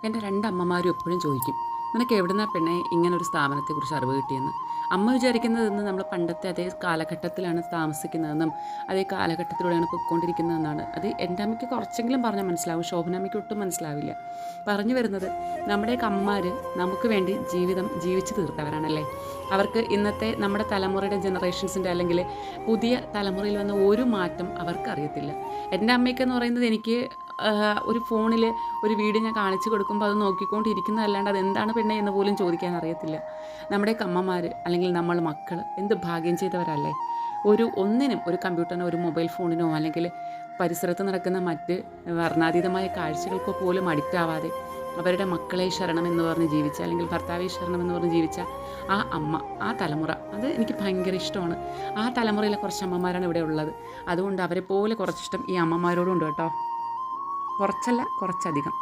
എൻ്റെ രണ്ടമ്മമാരും എപ്പോഴും ചോദിക്കും, നിനക്ക് എവിടുന്നാ പെണ്ണെ ഇങ്ങനൊരു സ്ഥാപനത്തെക്കുറിച്ച് അറിവ് കിട്ടിയെന്ന്. അമ്മ വിചാരിക്കുന്നത് ഇന്ന് നമ്മൾ പണ്ടത്തെ അതേ കാലഘട്ടത്തിലാണ് താമസിക്കുന്നതെന്നും അതേ കാലഘട്ടത്തിലൂടെയാണ് പൊയ്ക്കൊണ്ടിരിക്കുന്നതെന്നാണ്. അത് എൻ്റെ അമ്മയ്ക്ക് കുറച്ചെങ്കിലും പറഞ്ഞാൽ മനസ്സിലാവും, ശോഭനാമ്മയ്ക്ക് ഒട്ടും മനസ്സിലാവില്ല. പറഞ്ഞു വരുന്നത്, നമ്മുടെയൊക്കെ അമ്മമാർ നമുക്ക് വേണ്ടി ജീവിതം ജീവിച്ചു തീർത്തവരാണല്ലേ. അവർക്ക് ഇന്നത്തെ നമ്മുടെ തലമുറയുടെ ജനറേഷൻസിൻ്റെ അല്ലെങ്കിൽ പുതിയ തലമുറയിൽ വന്ന ഒരു മാറ്റം അവർക്കറിയത്തില്ല. എൻ്റെ അമ്മയ്ക്കെന്ന് പറയുന്നത് എനിക്ക് ഒരു ഫോണിൽ ഒരു വീഡിയോ ഞാൻ കാണിച്ചു കൊടുക്കുമ്പോൾ അത് നോക്കിക്കൊണ്ടിരിക്കുന്നതല്ലാണ്ട് അതെന്താണ് പെണ്ണെ എന്ന് പോലും ചോദിക്കാൻ അറിയത്തില്ല. നമ്മുടെയൊക്കെ അമ്മമാർ അല്ലെങ്കിൽ നമ്മൾ മക്കൾ എന്ത് ഭാഗ്യം ചെയ്തവരല്ലേ. ഒന്നിനും ഒരു കമ്പ്യൂട്ടറിനോ ഒരു മൊബൈൽ ഫോണിനോ അല്ലെങ്കിൽ പരിസരത്ത് നടക്കുന്ന മറ്റ് വർണ്ണാതീതമായ കാഴ്ചകൾക്കോ പോലും അഡിക്റ്റ് ആവാതെ അവരുടെ മക്കളെ ശരണം എന്ന് പറഞ്ഞ് ജീവിച്ച അല്ലെങ്കിൽ ഭർത്താവെ ശരണം എന്ന് പറഞ്ഞ് ജീവിച്ച ആ അമ്മ, ആ തലമുറ, അത് എനിക്ക് ഭയങ്കര ഇഷ്ടമാണ്. ആ തലമുറയിലെ കുറച്ച് അമ്മമാരാണ് ഇവിടെ ഉള്ളത്. അതുകൊണ്ട് അവരെ പോലെ കുറച്ചിഷ്ടം ഈ അമ്മമാരോടും ഉണ്ട് കേട്ടോ. കുറച്ചല്ല, കുറച്ചധികം.